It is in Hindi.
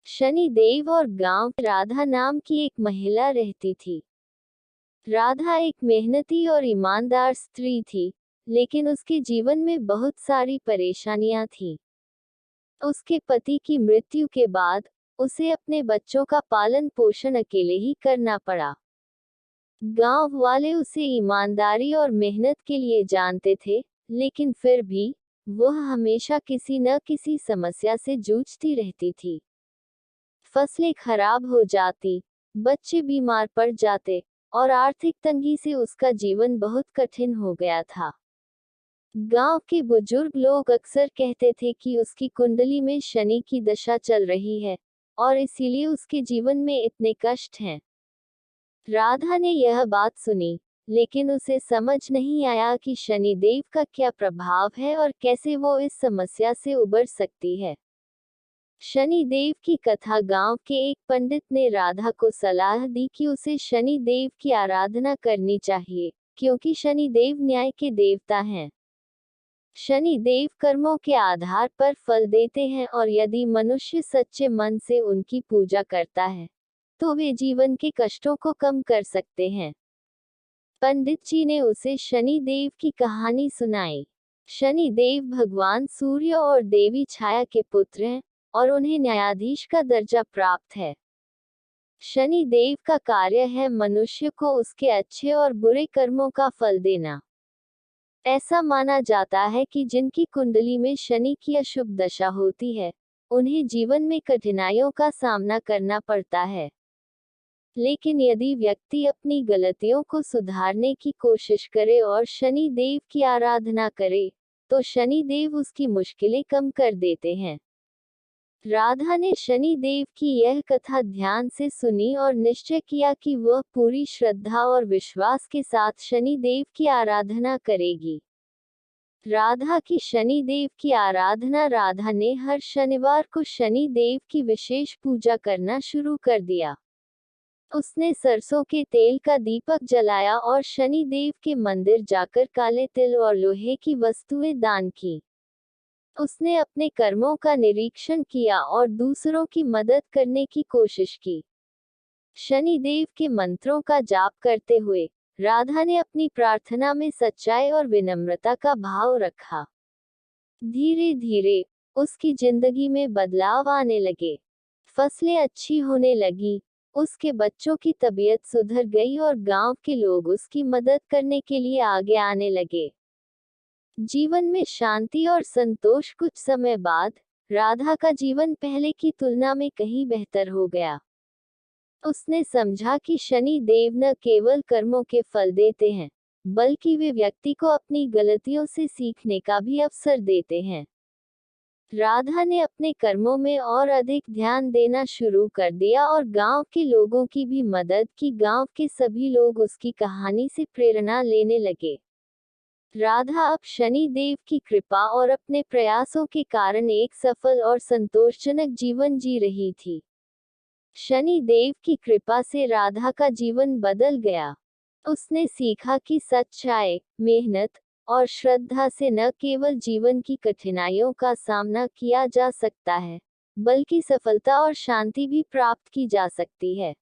शनिदेव और गांव राधा नाम की एक महिला रहती थी। राधा एक मेहनती और ईमानदार स्त्री थी, लेकिन उसके जीवन में बहुत सारी परेशानियां थीं। उसके पति की मृत्यु के बाद उसे अपने बच्चों का पालन पोषण अकेले ही करना पड़ा। गांव वाले उसे ईमानदारी और मेहनत के लिए जानते थे, लेकिन फिर भी वह हमेशा किसी न किसी समस्या से जूझती रहती थी। फसलें खराब हो जाती, बच्चे बीमार पड़ जाते और आर्थिक तंगी से उसका जीवन बहुत कठिन हो गया था। गांव के बुजुर्ग लोग अक्सर कहते थे कि उसकी कुंडली में शनि की दशा चल रही है और इसीलिए उसके जीवन में इतने कष्ट हैं। राधा ने यह बात सुनी, लेकिन उसे समझ नहीं आया कि शनिदेव का क्या प्रभाव है और कैसे वो इस समस्या से उबर सकती है। शनिदेव की कथा गांव के एक पंडित ने राधा को सलाह दी कि उसे शनिदेव की आराधना करनी चाहिए, क्योंकि शनिदेव न्याय के देवता हैं। शनिदेव कर्मों के आधार पर फल देते हैं और यदि मनुष्य सच्चे मन से उनकी पूजा करता है, तो वे जीवन के कष्टों को कम कर सकते हैं। पंडित जी ने उसे शनिदेव की कहानी सुनाई। शनिदेव भगवान सूर्य और देवी छाया के पुत्र हैं और उन्हें न्यायाधीश का दर्जा प्राप्त है। शनि देव का कार्य है मनुष्य को उसके अच्छे और बुरे कर्मों का फल देना। ऐसा माना जाता है कि जिनकी कुंडली में शनि की अशुभ दशा होती है, उन्हें जीवन में कठिनाइयों का सामना करना पड़ता है। लेकिन यदि व्यक्ति अपनी गलतियों को सुधारने की कोशिश करे और शनि देव की आराधना करे, तो शनि देव उसकी मुश्किलें कम कर देते हैं। राधा ने शनि देव की यह कथा ध्यान से सुनी और निश्चय किया कि वह पूरी श्रद्धा और विश्वास के साथ शनि देव की आराधना करेगी। राधा की शनि देव की आराधना राधा ने हर शनिवार को शनि देव की विशेष पूजा करना शुरू कर दिया। उसने सरसों के तेल का दीपक जलाया और शनि देव के मंदिर जाकर काले तिल और लोहे की वस्तुएं दान की। उसने अपने कर्मों का निरीक्षण किया और दूसरों की मदद करने की कोशिश की। शनिदेव के मंत्रों का जाप करते हुए राधा ने अपनी प्रार्थना में सच्चाई और विनम्रता का भाव रखा। धीरे धीरे उसकी जिंदगी में बदलाव आने लगे। फसलें अच्छी होने लगी, उसके बच्चों की तबीयत सुधर गई और गांव के लोग उसकी मदद करने के लिए आगे आने लगे। जीवन में शांति और संतोष। कुछ समय बाद राधा का जीवन पहले की तुलना में कहीं बेहतर हो गया। उसने समझा कि शनि देव न केवल कर्मों के फल देते हैं, बल्कि वे व्यक्ति को अपनी गलतियों से सीखने का भी अवसर देते हैं। राधा ने अपने कर्मों में और अधिक ध्यान देना शुरू कर दिया और गांव के लोगों की भी मदद की। गांव के सभी लोग उसकी कहानी से प्रेरणा लेने लगे। राधा अब शनि देव की कृपा और अपने प्रयासों के कारण एक सफल और संतोषजनक जीवन जी रही थी। शनि देव की कृपा से राधा का जीवन बदल गया। उसने सीखा कि सच्चाई, मेहनत और श्रद्धा से न केवल जीवन की कठिनाइयों का सामना किया जा सकता है, बल्कि सफलता और शांति भी प्राप्त की जा सकती है।